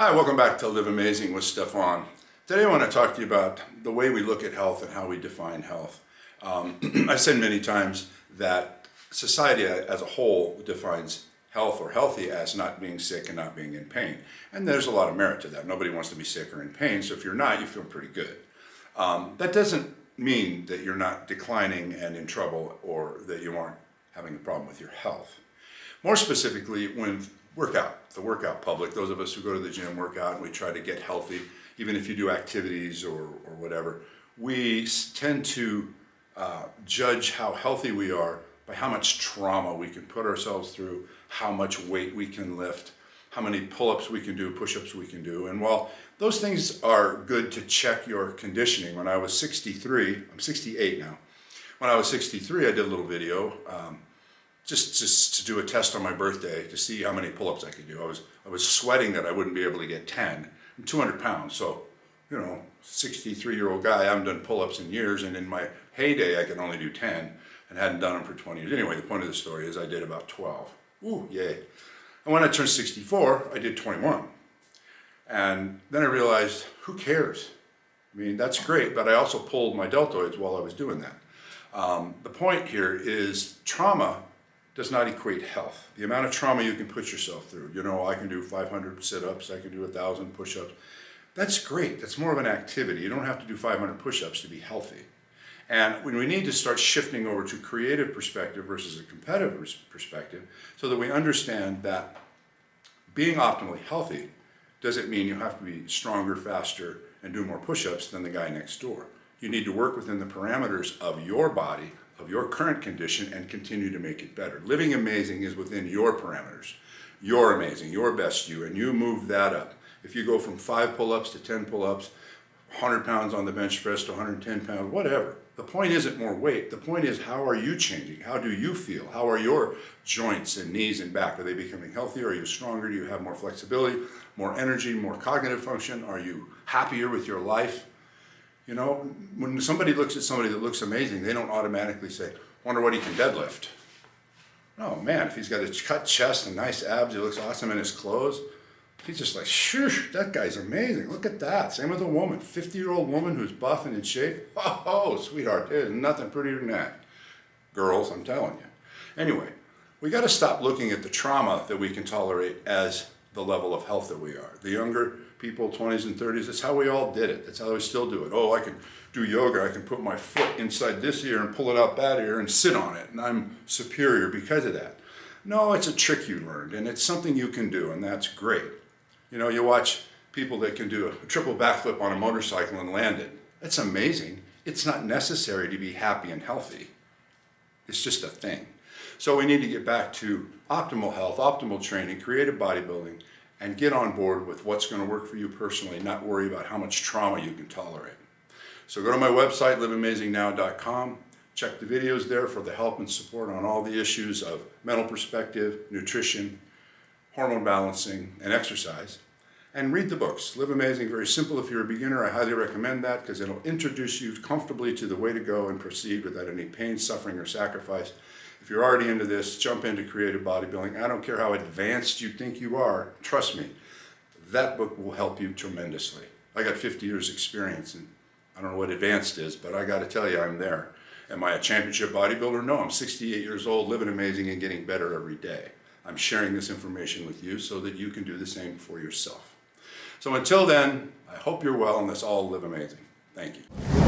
Hi, welcome back to Live Amazing with Stefan. Today I want to talk to you about the way we look at health and how we define health. I've said many times that society as a whole defines health or healthy as not being sick and not being in pain. And there's a lot of merit to that. Nobody wants to be sick or in pain, so if you're not, you feel pretty good. That doesn't mean that you're not declining and in trouble or that you aren't having a problem with your health. More specifically, when the workout public, those of us who go to the gym, work out, and we try to get healthy, even if you do activities or whatever, we tend to judge how healthy we are by how much trauma we can put ourselves through, how much weight we can lift, how many pull-ups we can do, push-ups we can do. And while those things are good to check your conditioning, when I was 63, I'm 68 now. When I was 63, I did a little video, just to do a test on my birthday to see how many pull-ups I could do. I was sweating that I wouldn't be able to get 10. I'm 200 pounds, so, 63-year-old guy, I haven't done pull-ups in years, and in my heyday I could only do 10 and hadn't done them for 20 years. Anyway, the point of the story is I did about 12. Ooh, yay. And when I turned 64, I did 21. And then I realized, who cares? I mean, that's great, but I also pulled my deltoids while I was doing that. The point here is trauma does not equate health. The amount of trauma you can put yourself through. I can do 500 sit-ups, I can do 1,000 push-ups. That's great. That's more of an activity. You don't have to do 500 push-ups to be healthy. And when we need to start shifting over to creative perspective versus a competitive perspective, so that we understand that being optimally healthy doesn't mean you have to be stronger, faster, and do more push-ups than the guy next door. You need to work within the parameters of your body, of your current condition, and continue to make it better. Living amazing is within your parameters. You're amazing, your best you, and you move that up. If you go from 5 pull-ups to 10 pull-ups, 100 pounds on the bench press to 110 pounds, whatever. The point isn't more weight. The point is, how are you changing? How do you feel? How are your joints and knees and back? Are they becoming healthier? Are you stronger? Do you have more flexibility, more energy, more cognitive function? Are you happier with your life? When somebody looks at somebody that looks amazing, they don't automatically say, wonder what he can deadlift. Oh man, if he's got a cut chest and nice abs, he looks awesome in his clothes. He's just like, shush, that guy's amazing. Look at that. Same with a woman, 50-year-old woman who's buff and in shape. Oh, sweetheart, there's nothing prettier than that. Girls, I'm telling you. Anyway, we got to stop looking at the trauma that we can tolerate as the level of health that we are. The younger people, 20s and 30s, that's how we all did it. That's how we still do it. Oh, I can do yoga. I can put my foot inside this ear and pull it out that ear and sit on it, and I'm superior because of that. No, it's a trick you learned, and it's something you can do, and that's great. You watch people that can do a triple backflip on a motorcycle and land it. That's amazing. It's not necessary to be happy and healthy. It's just a thing. So we need to get back to optimal health, optimal training, creative bodybuilding, and get on board with what's going to work for you personally, not worry about how much trauma you can tolerate. So go to my website, liveamazingnow.com. Check the videos there for the help and support on all the issues of mental perspective, nutrition, hormone balancing, and exercise. And read the books. Live Amazing, very simple. If you're a beginner, I highly recommend that because it'll introduce you comfortably to the way to go and proceed without any pain, suffering, or sacrifice. If you're already into this, jump into creative bodybuilding. I don't care how advanced you think you are, trust me, that book will help you tremendously. I got 50 years experience, and I don't know what advanced is, but I got to tell you, I'm there. Am I a championship bodybuilder? No, I'm 68 years old, living amazing and getting better every day. I'm sharing this information with you so that you can do the same for yourself. So until then, I hope you're well and let's all live amazing. Thank you.